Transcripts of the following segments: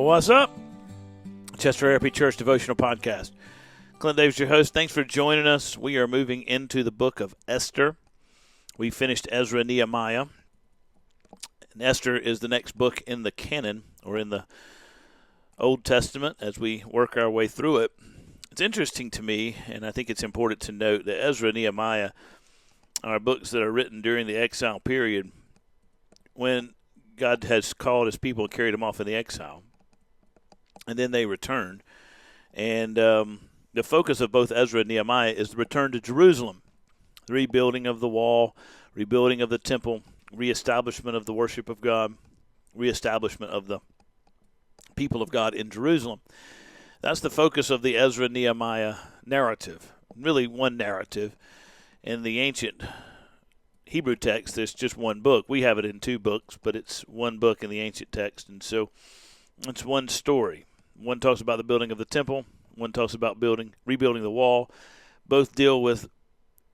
What's up? Chester Therapy Church Devotional Podcast. Clint Davis, your host. Thanks for joining us. We are moving into the book of Esther. We finished Ezra and Nehemiah. And Esther is the next book in the canon, or in the Old Testament, as we work our way through it. It's interesting to me, and I think it's important to note, that Ezra and Nehemiah are books that are written during the exile period, when God has called his people and carried them off in the exile. And then they returned. And the focus of both Ezra and Nehemiah is the return to Jerusalem, the rebuilding of the wall, rebuilding of the temple, reestablishment of the worship of God, reestablishment of the people of God in Jerusalem. That's the focus of the Ezra and Nehemiah narrative. Really one narrative. In the ancient Hebrew text, there's just one book. We have it in two books, but it's one book in the ancient text. And so it's one story. One talks about the building of the temple. One talks about rebuilding the wall. Both deal with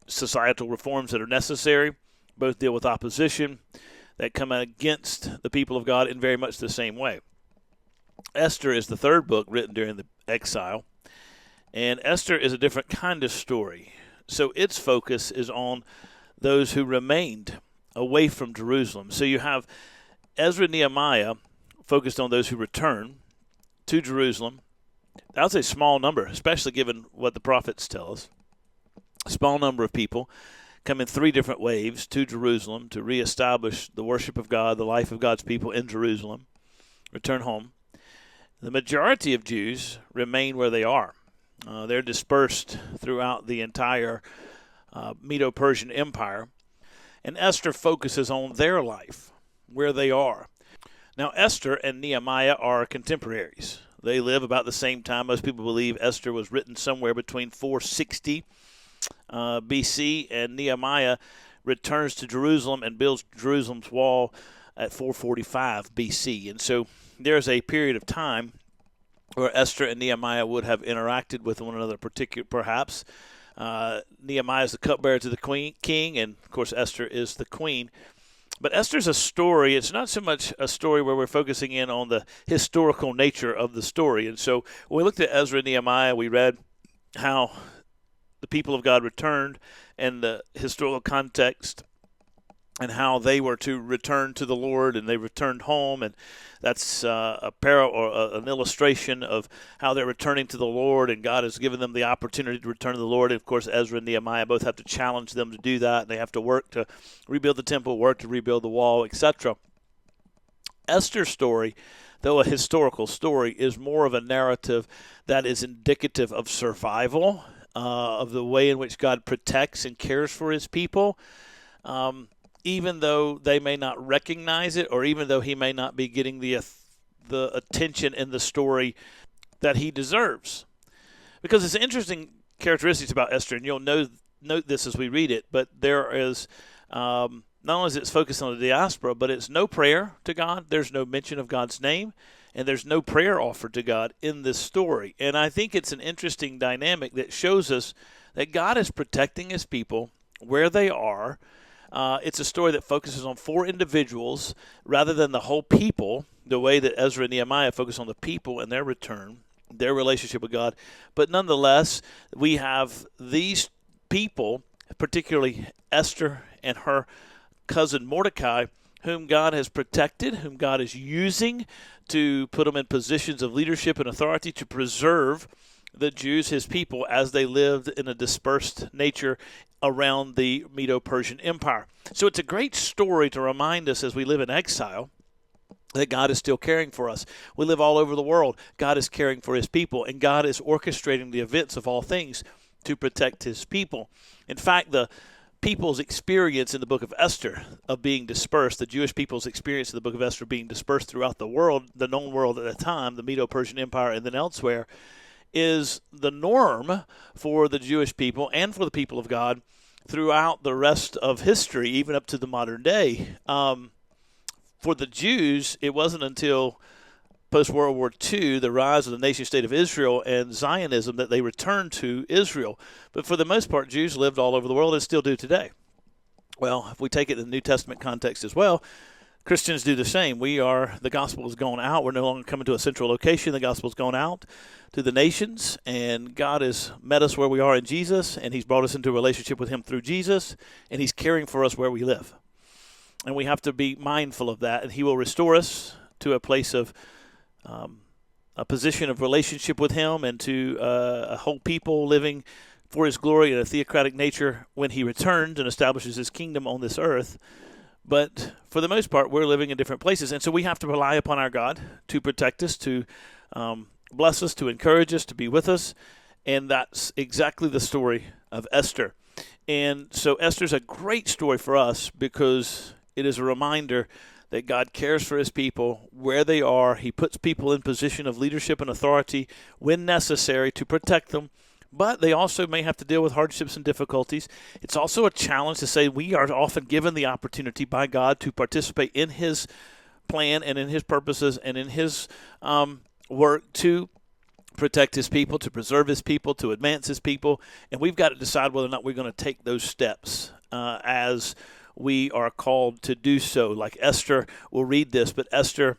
societal reforms that are necessary. Both deal with opposition that come against the people of God in very much the same way. Esther is the third book written during the exile. And Esther is a different kind of story. So its focus is on those who remained away from Jerusalem. So you have Ezra and Nehemiah focused on those who return to Jerusalem. That's a small number, especially given what the prophets tell us. A small number of people come in three different waves to Jerusalem to reestablish the worship of God, the life of God's people in Jerusalem, return home. The majority of Jews remain where they are. They're dispersed throughout the entire Medo-Persian Empire, and Esther focuses on their life, where they are. Now, Esther and Nehemiah are contemporaries. They live about the same time. Most people believe Esther was written somewhere between 460 BC, and Nehemiah returns to Jerusalem and builds Jerusalem's wall at 445 BC. And so there's a period of time where Esther and Nehemiah would have interacted with one another, perhaps. Nehemiah is the cupbearer to the king, and, of course, Esther is the queen. But Esther's a story. It's not so much a story where we're focusing in on the historical nature of the story. And so when we looked at Ezra and Nehemiah, we read how the people of God returned and the historical context and how they were to return to the Lord, and they returned home, and that's an illustration of how they're returning to the Lord, and God has given them the opportunity to return to the Lord. And of course, Ezra and Nehemiah both have to challenge them to do that, and they have to work to rebuild the temple, work to rebuild the wall, etc. Esther's story, though a historical story, is more of a narrative that is indicative of survival, of the way in which God protects and cares for his people. Even though they may not recognize it, or even though he may not be getting the attention in the story that he deserves. Because it's interesting characteristics about Esther, and you'll note this as we read it, but there is, not only is it focused on the diaspora, but it's no prayer to God, there's no mention of God's name, and there's no prayer offered to God in this story. And I think it's an interesting dynamic that shows us that God is protecting his people where they are. It's a story that focuses on four individuals rather than the whole people, the way that Ezra and Nehemiah focus on the people and their return, their relationship with God. But nonetheless, we have these people, particularly Esther and her cousin Mordecai, whom God has protected, whom God is using to put them in positions of leadership and authority to preserve the Jews, his people, as they lived in a dispersed nature around the Medo-Persian Empire. So it's a great story to remind us as we live in exile that God is still caring for us. We live all over the world. God is caring for his people, and God is orchestrating the events of all things to protect his people. In fact, the people's experience in the book of Esther of being dispersed, the Jewish people's experience in the book of Esther being dispersed throughout the world, the known world at the time, the Medo-Persian Empire and then elsewhere, is the norm for the Jewish people and for the people of God throughout the rest of history, even up to the modern day. For the Jews, it wasn't until post-World War II, the rise of the nation-state of Israel and Zionism, that they returned to Israel. But for the most part, Jews lived all over the world and still do today. Well, if we take it in the New Testament context as well, Christians do the same. The gospel has gone out. We're no longer coming to a central location. The gospel's gone out to the nations, and God has met us where we are in Jesus, and he's brought us into a relationship with him through Jesus, and he's caring for us where we live. And we have to be mindful of that, and he will restore us to a place of a position of relationship with him and to a whole people living for his glory in a theocratic nature when he returns and establishes his kingdom on this earth. But for the most part, we're living in different places, and so we have to rely upon our God to protect us, to bless us, to encourage us, to be with us, and that's exactly the story of Esther. And so Esther's a great story for us because it is a reminder that God cares for his people where they are. He puts people in position of leadership and authority when necessary to protect them, but they also may have to deal with hardships and difficulties. It's also a challenge to say we are often given the opportunity by God to participate in his plan and in his purposes and in his work to protect his people, to preserve his people, to advance his people, and we've got to decide whether or not we're going to take those steps as we are called to do so. Like Esther, we'll read this, but Esther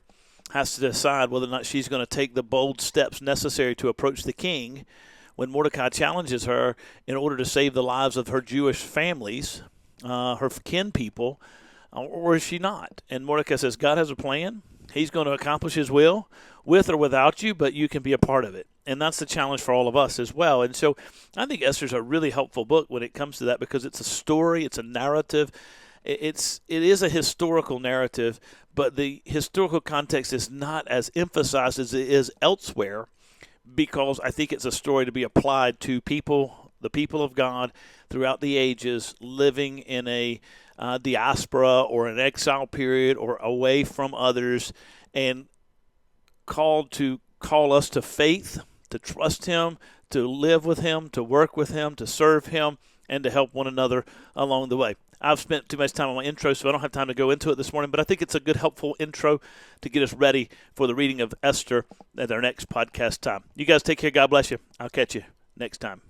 has to decide whether or not she's going to take the bold steps necessary to approach the king when Mordecai challenges her in order to save the lives of her Jewish families, her kin people, or is she not? And Mordecai says, God has a plan. He's going to accomplish his will with or without you, but you can be a part of it. And that's the challenge for all of us as well. And so I think Esther's a really helpful book when it comes to that because it's a story, it's a narrative. It is a historical narrative, but the historical context is not as emphasized as it is elsewhere because I think it's a story to be applied to people, the people of God throughout the ages living in a diaspora or an exile period or away from others and call us to faith, to trust him, to live with him, to work with him, to serve him, and to help one another along the way. I've spent too much time on my intro, so I don't have time to go into it this morning, but I think it's a good, helpful intro to get us ready for the reading of Esther at our next podcast time. You guys take care. God bless you. I'll catch you next time.